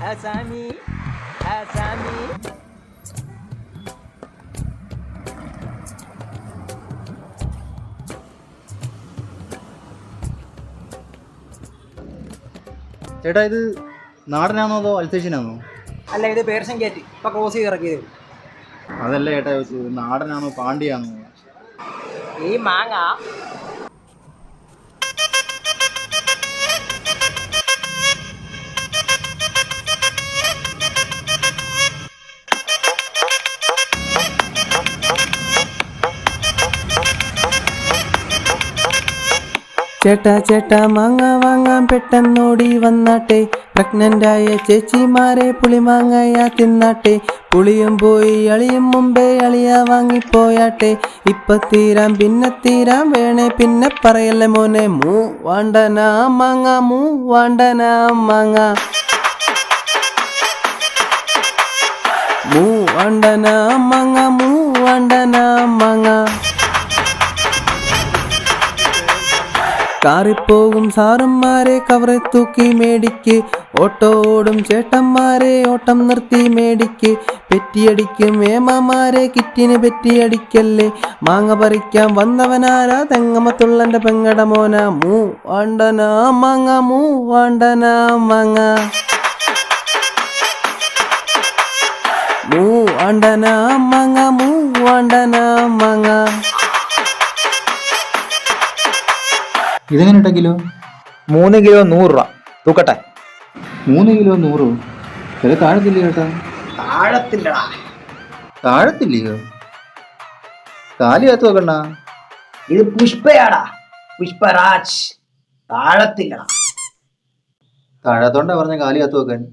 ആസാമി ആസാമി. ചേട്ടാ ഇത് നാടനാണോ അതോ അൽസേഷ്യനാണോ? അല്ല, ഇത് പേർഷ്യൻ ക്യാറ്റ്. ഇപ്പൊ ക്രോസ് ചെയ്ത് ഇറക്കിയത്. അതല്ല ചേട്ടാ ചോദിച്ചത്, നാടനാണോ പാണ്ടിയാണോ? ഈ മാങ്ങ ചേട്ടാ ചേട്ടാ മാങ്ങ വാങ്ങാൻ പെട്ടെന്നോടി വന്നാട്ടെ, പ്രഗ്നൻ്റായ ചേച്ചിമാരെ പുളിമാങ്ങയാ തിന്നാട്ടെ. പുളിയും പോയി അളിയും മുമ്പേ അളിയ വാങ്ങിപ്പോയാട്ടെ, ഇപ്പൊ തീരാം പിന്നെ തീരാം വേണേ പിന്നെ പറയല്ലേ മോനെ. വാണ്ടനാ മാങ്ങ വാണ്ടനാ മാങ്ങ വാണ്ടനാ മാങ്ങ വാണ്ടനാ മാങ്ങ. കാറിപ്പോകും സാറന്മാരെ കവറെ തൂക്കി മേടിക്ക്, ഓട്ടോ ഓടും ചേട്ടന്മാരെ ഓട്ടം നിർത്തി മേടിക്ക്. പെറ്റിയടിക്കും ഏമാമാരെ കിറ്റിന് പെറ്റിയടിക്കല്ലേ, മാങ്ങ പറിക്കാൻ വന്നവനാരാ തെങ്ങമത്തുള്ളൻ്റെ പെങ്ങട മോന. വാണ്ടനാ മാങ്ങ വാണ്ടനാ മാങ്ങ വാണ്ടനാ മാങ്ങ വാണ്ടനാ മാങ്ങ. ഇതെങ്ങനെ കിലോ? 3 കിലോ 100 രൂപ. തൂക്കട്ടെ. 3 കിലോ 100? വില താഴത്തില്ലേ ചേട്ടാ? താഴത്തില്ലടാ. താഴത്തില്ലയോ? കാലിയകത്ത് നോക്കണ്ട. ഇത് പുഷ്പയാടാ, പുഷ്പരാജ്. താഴത്തില്ലടാ. താഴത്തോണ്ടാ പറഞ്ഞ കാലിയകത്ത് നോക്കാൻ.